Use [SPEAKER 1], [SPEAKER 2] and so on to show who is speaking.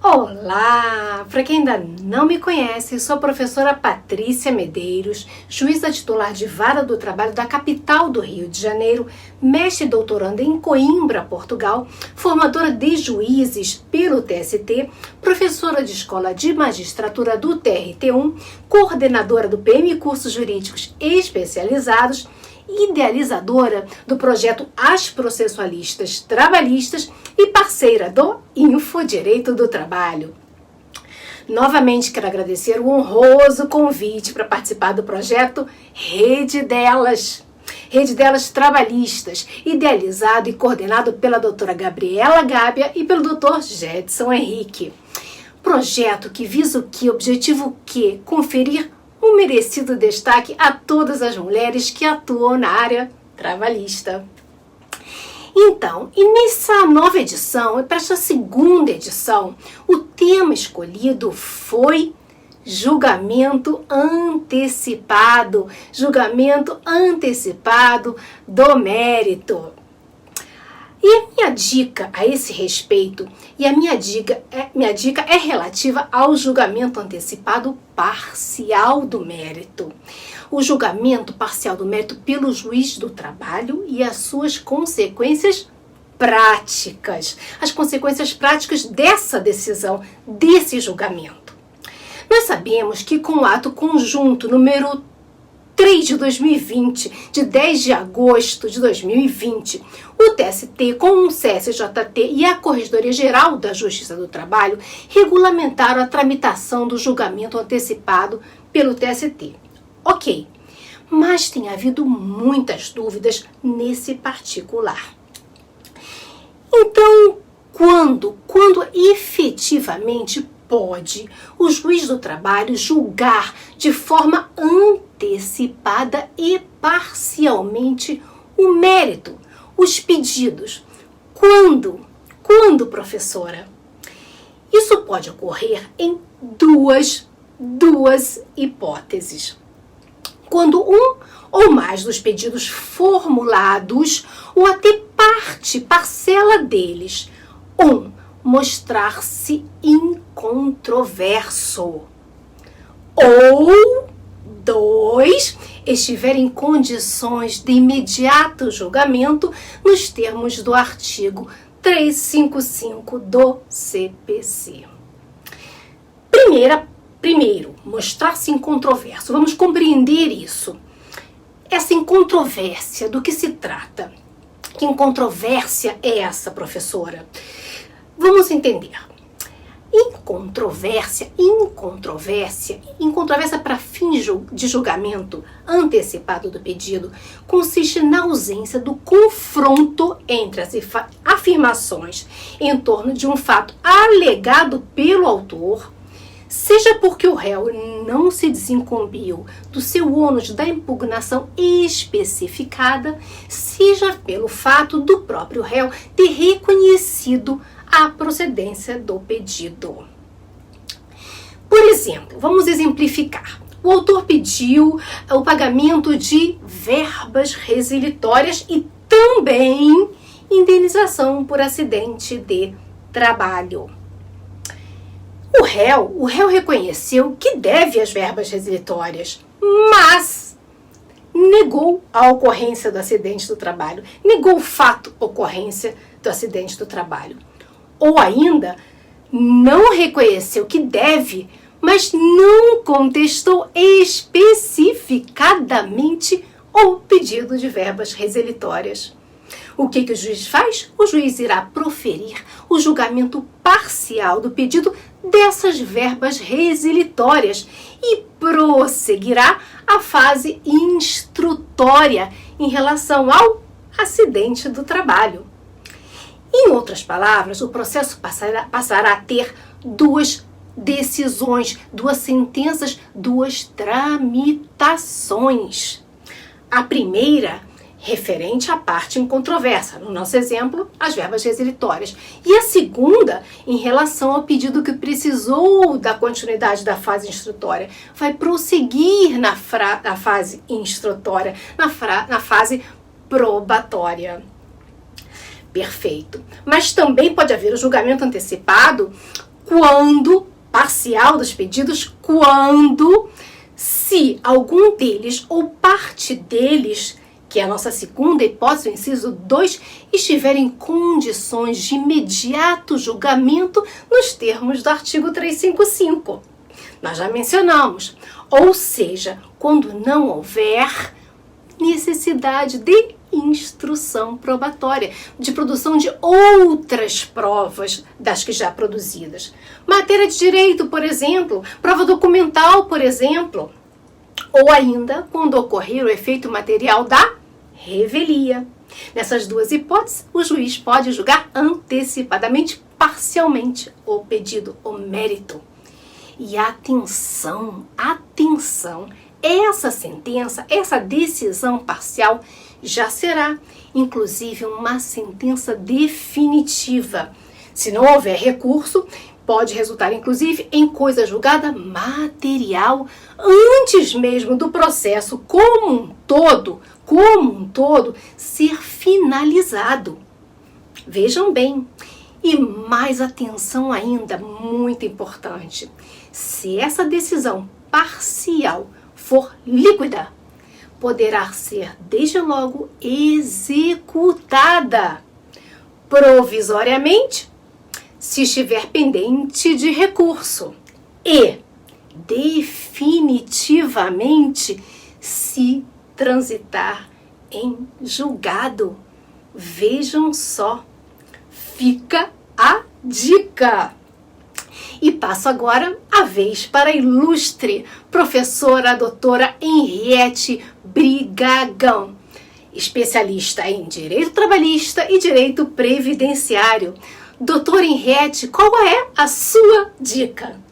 [SPEAKER 1] Olá! Para quem ainda não me conhece, sou a professora Patrícia Medeiros, juíza titular de Vara do Trabalho da capital do Rio de Janeiro, mestre e doutoranda em Coimbra, Portugal, formadora de juízes pelo TST, professora de escola de magistratura do TRT1, coordenadora do PM Cursos Jurídicos Especializados, idealizadora do projeto As Processualistas Trabalhistas e parceira do Infodireito do Trabalho. Novamente quero agradecer o honroso convite para participar do projeto Rede Delas Trabalhistas, idealizado e coordenado pela doutora Gabriela Gábia e pelo doutor Jedson Henrique. Projeto que visa o quê? Objetivo o quê? Conferir um merecido destaque a todas as mulheres que atuam na área trabalhista. Então, e nessa nova edição, e para esta segunda edição, o tema escolhido foi julgamento antecipado do mérito. E a minha dica a esse respeito, minha dica é relativa ao julgamento antecipado parcial do mérito. O julgamento parcial do mérito pelo juiz do trabalho e as suas consequências práticas. As consequências práticas dessa decisão, desse julgamento. Nós sabemos que com o ato conjunto número 3 de 2020, de 10 de agosto de 2020, o TST, com o CSJT e a Corregedoria Geral da Justiça do Trabalho, regulamentaram a tramitação do julgamento antecipado pelo TST. Ok, mas tem havido muitas dúvidas nesse particular. Então, quando efetivamente pode o juiz do trabalho julgar de forma antecipada e parcialmente o mérito, os pedidos? Quando, professora? Isso pode ocorrer em duas hipóteses. Quando um ou mais dos pedidos formulados, ou até parcela deles, mostrar-se incontroverso, ou 2, estiver em condições de imediato julgamento nos termos do artigo 355 do CPC. Primeiro, mostrar-se incontroverso. Vamos compreender isso. Essa incontrovérsia, do que se trata? Que incontrovérsia é essa, professora? Vamos entender. Incontrovérsia para fins de julgamento antecipado do pedido consiste na ausência do confronto entre as afirmações em torno de um fato alegado pelo autor, seja porque o réu não se desincumbiu do seu ônus da impugnação especificada, seja pelo fato do próprio réu ter reconhecido a procedência do pedido. Por exemplo, vamos exemplificar. O autor pediu o pagamento de verbas resilitórias e também indenização por acidente de trabalho. O réu reconheceu que deve as verbas resilitórias, mas negou a ocorrência do acidente do trabalho, negou o fato ocorrência do acidente do trabalho. Ou ainda, não reconheceu que deve, mas não contestou especificadamente o pedido de verbas resilitórias. O que o juiz faz? O juiz irá proferir o julgamento parcial do pedido dessas verbas resilitórias e prosseguirá a fase instrutória em relação ao acidente do trabalho. Em outras palavras, o processo passará a ter duas decisões, duas sentenças, duas tramitações. A primeira, referente à parte em controvérsia, no nosso exemplo, as verbas resilitórias. E a segunda, em relação ao pedido que precisou da continuidade da fase instrutória, vai prosseguir na fase instrutória, na fase probatória. Perfeito. Mas também pode haver o julgamento antecipado quando, parcial dos pedidos, quando, se algum deles ou parte deles, que é a nossa segunda hipótese, o inciso 2, estiver em condições de imediato julgamento nos termos do artigo 355. Nós já mencionamos. Ou seja, quando não houver necessidade de instrução probatória, de produção de outras provas das que já produzidas. Matéria de direito, por exemplo, prova documental, por exemplo, ou ainda quando ocorrer o efeito material da revelia. Nessas duas hipóteses, o juiz pode julgar antecipadamente, parcialmente, o pedido, o mérito. E atenção, essa sentença, essa decisão parcial já será, inclusive, uma sentença definitiva. Se não houver recurso, pode resultar, inclusive, em coisa julgada material antes mesmo do processo como um todo, ser finalizado. Vejam bem, e mais atenção ainda, muito importante, se essa decisão parcial for líquida, poderá ser desde logo executada provisoriamente, se estiver pendente de recurso, e definitivamente se transitar em julgado. Vejam só, fica a dica. E passo agora a vez para a ilustre professora doutora Henriette Brigagão, especialista em Direito Trabalhista e Direito Previdenciário. Doutora Henriette, qual é a sua dica?